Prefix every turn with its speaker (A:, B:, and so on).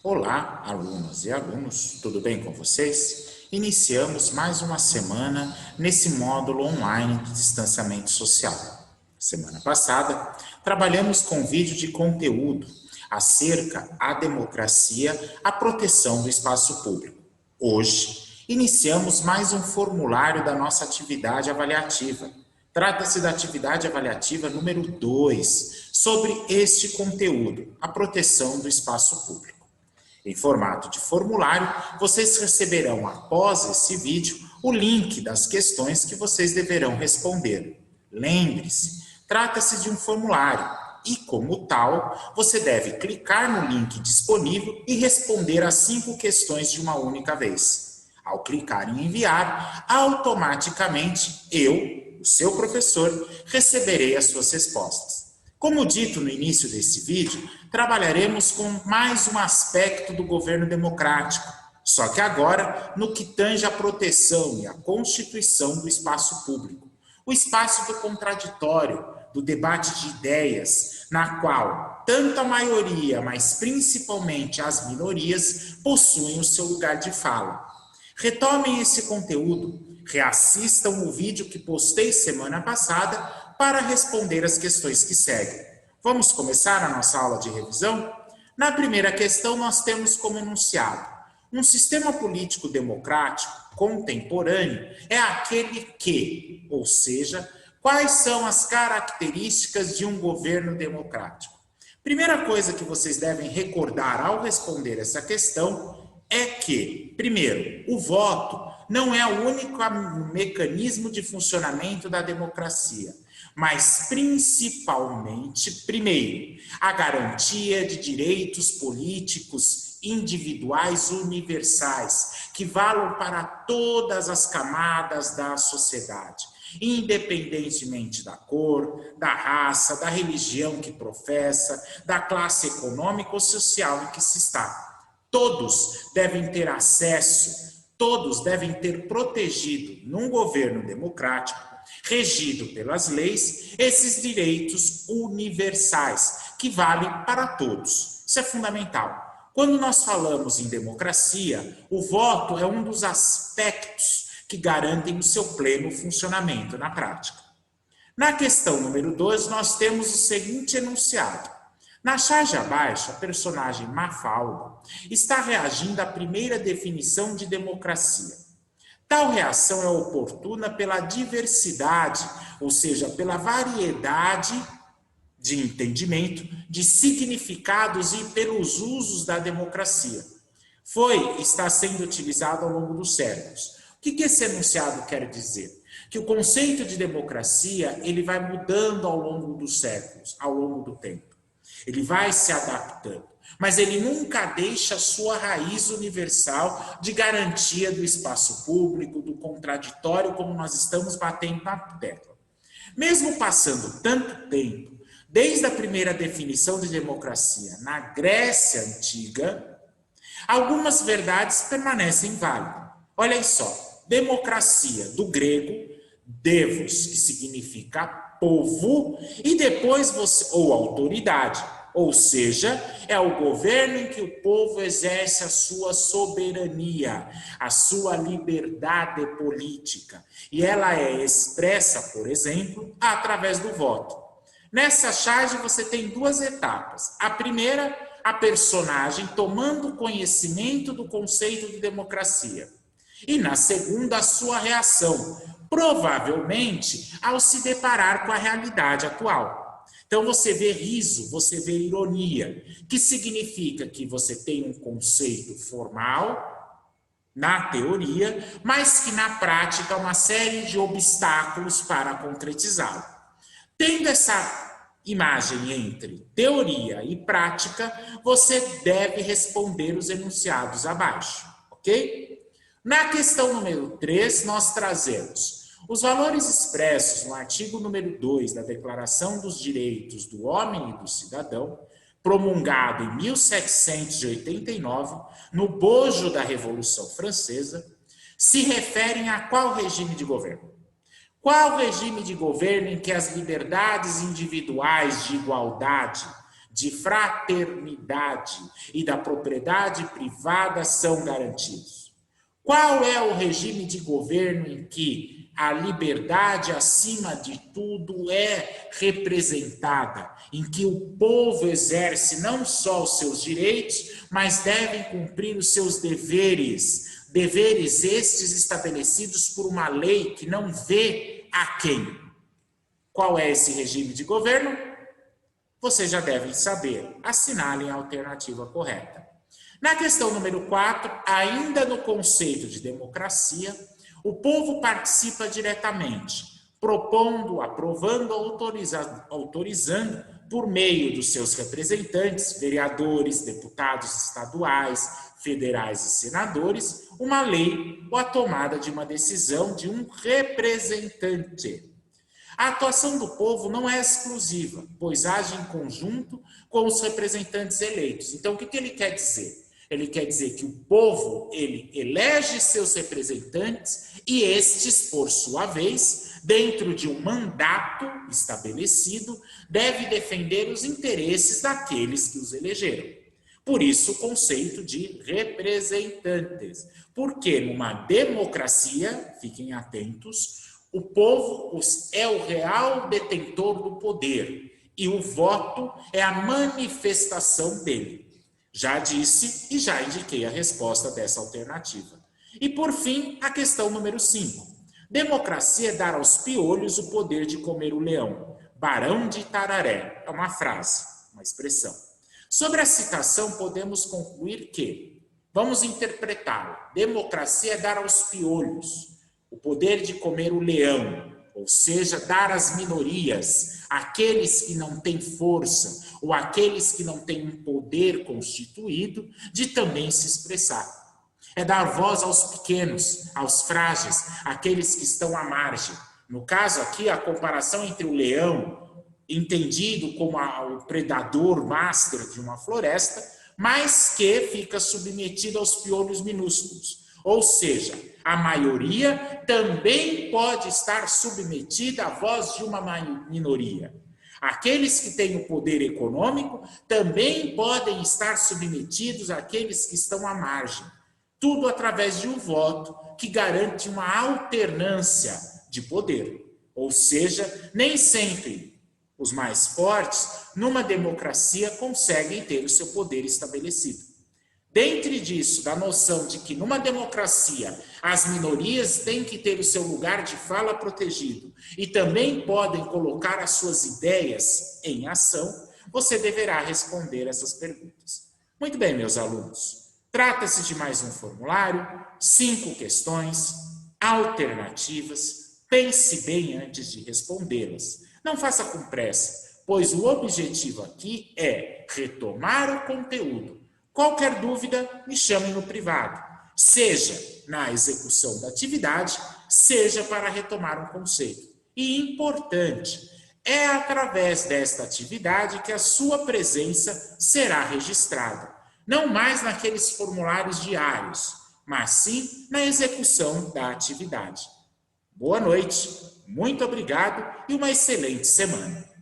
A: Olá, alunas e alunos, tudo bem com vocês? Iniciamos mais uma semana nesse módulo online de distanciamento social. Semana passada, trabalhamos com vídeo de conteúdo acerca da democracia, a proteção do espaço público. Hoje, iniciamos mais um formulário da nossa atividade avaliativa. Trata-se da atividade avaliativa número 2, sobre este conteúdo, a proteção do espaço público. Em formato de formulário, vocês receberão, após esse vídeo, o link das questões que vocês deverão responder. Lembre-se, trata-se de um formulário e, como tal, você deve clicar no link disponível e responder as 5 questões de uma única vez. Ao clicar em enviar, automaticamente eu, o seu professor, receberei as suas respostas. Como dito no início desse vídeo, trabalharemos com mais um aspecto do governo democrático, só que agora no que tange à proteção e à constituição do espaço público, o espaço do contraditório, do debate de ideias, na qual tanto a maioria, mas principalmente as minorias, possuem o seu lugar de fala. Retomem esse conteúdo, reassistam o vídeo que postei semana passada para responder as questões que seguem. Vamos começar a nossa aula de revisão? Na primeira questão, nós temos como enunciado: um sistema político democrático contemporâneo é aquele que, ou seja, quais são as características de um governo democrático? Primeira coisa que vocês devem recordar ao responder essa questão é que, primeiro, o voto não é o único mecanismo de funcionamento da democracia, mas principalmente, primeiro, a garantia de direitos políticos individuais universais, que valam para todas as camadas da sociedade, independentemente da cor, da raça, da religião que professa, da classe econômica ou social em que se está. Todos devem ter acesso, todos devem ter protegido, num governo democrático, regido pelas leis, esses direitos universais, que valem para todos. Isso é fundamental. Quando nós falamos em democracia, o voto é um dos aspectos que garantem o seu pleno funcionamento na prática. Na questão número 2, nós temos o seguinte enunciado: na charge abaixo, a personagem Mafalda está reagindo à primeira definição de democracia. Tal reação é oportuna pela diversidade, ou seja, pela variedade de entendimento, de significados e pelos usos da democracia. Está sendo utilizado ao longo dos séculos. O que esse enunciado quer dizer? Que o conceito de democracia ele vai mudando ao longo dos séculos, ao longo do tempo. Ele vai se adaptando, mas ele nunca deixa a sua raiz universal de garantia do espaço público, do contraditório, como nós estamos batendo na tecla. Mesmo passando tanto tempo, desde a primeira definição de democracia na Grécia Antiga, algumas verdades permanecem válidas. Olha aí só, democracia, do grego, devos, que significa povo, e depois ou autoridade, ou seja, é o governo em que o povo exerce a sua soberania, a sua liberdade política, e ela é expressa, por exemplo, através do voto. Nessa charge você tem 2 etapas. A primeira, a personagem tomando conhecimento do conceito de democracia. E na segunda, a sua reação, provavelmente ao se deparar com a realidade atual. Então você vê riso, você vê ironia, que significa que você tem um conceito formal na teoria, mas que na prática há uma série de obstáculos para concretizá-lo. Tendo essa imagem entre teoria e prática, você deve responder os enunciados abaixo, ok? Na questão número 3, nós trazemos os valores expressos no artigo número 2 da Declaração dos Direitos do Homem e do Cidadão, promulgado em 1789, no bojo da Revolução Francesa, se referem a qual regime de governo? Qual regime de governo em que as liberdades individuais de igualdade, de fraternidade e da propriedade privada são garantidos. Qual é o regime de governo em que a liberdade, acima de tudo, é representada, em que o povo exerce não só os seus direitos, mas deve cumprir os seus deveres, deveres estes estabelecidos por uma lei que não vê a quem? Qual é esse regime de governo? Vocês já devem saber. Assinalem a alternativa correta. Na questão número 4, ainda no conceito de democracia, o povo participa diretamente, propondo, aprovando, autorizando, por meio dos seus representantes, vereadores, deputados estaduais, federais e senadores, uma lei ou a tomada de uma decisão de um representante. A atuação do povo não é exclusiva, pois age em conjunto com os representantes eleitos. Então, o que ele quer dizer? Ele quer dizer que o povo, ele elege seus representantes e estes, por sua vez, dentro de um mandato estabelecido, deve defender os interesses daqueles que os elegeram. Por isso, o conceito de representantes. Porque numa democracia, fiquem atentos, o povo é o real detentor do poder e o voto é a manifestação dele. Já disse e já indiquei a resposta dessa alternativa. E por fim, a questão número 5. Democracia é dar aos piolhos o poder de comer o leão. Barão de Itararé. É uma frase, uma expressão. Sobre a citação, podemos concluir que, vamos interpretá-lo, democracia é dar aos piolhos o poder de comer o leão, ou seja, dar às minorias, aqueles que não têm força, ou aqueles que não têm um poder constituído, de também se expressar. É dar voz aos pequenos, aos frágeis, aqueles que estão à margem. No caso aqui, a comparação entre o leão, entendido como o predador master de uma floresta, mas que fica submetido aos piolhos minúsculos. Ou seja, a maioria também pode estar submetida à voz de uma minoria. Aqueles que têm o poder econômico também podem estar submetidos àqueles que estão à margem. Tudo através de um voto que garante uma alternância de poder. Ou seja, nem sempre os mais fortes, numa democracia, conseguem ter o seu poder estabelecido. Dentro disso, da noção de que numa democracia as minorias têm que ter o seu lugar de fala protegido e também podem colocar as suas ideias em ação, você deverá responder essas perguntas. Muito bem, meus alunos. Trata-se de mais um formulário, 5 questões, alternativas. Pense bem antes de respondê-las. Não faça com pressa, pois o objetivo aqui é retomar o conteúdo. Qualquer dúvida, me chame no privado, seja na execução da atividade, seja para retomar um conceito. E importante, é através desta atividade que a sua presença será registrada. Não mais naqueles formulários diários, mas sim na execução da atividade. Boa noite, muito obrigado e uma excelente semana.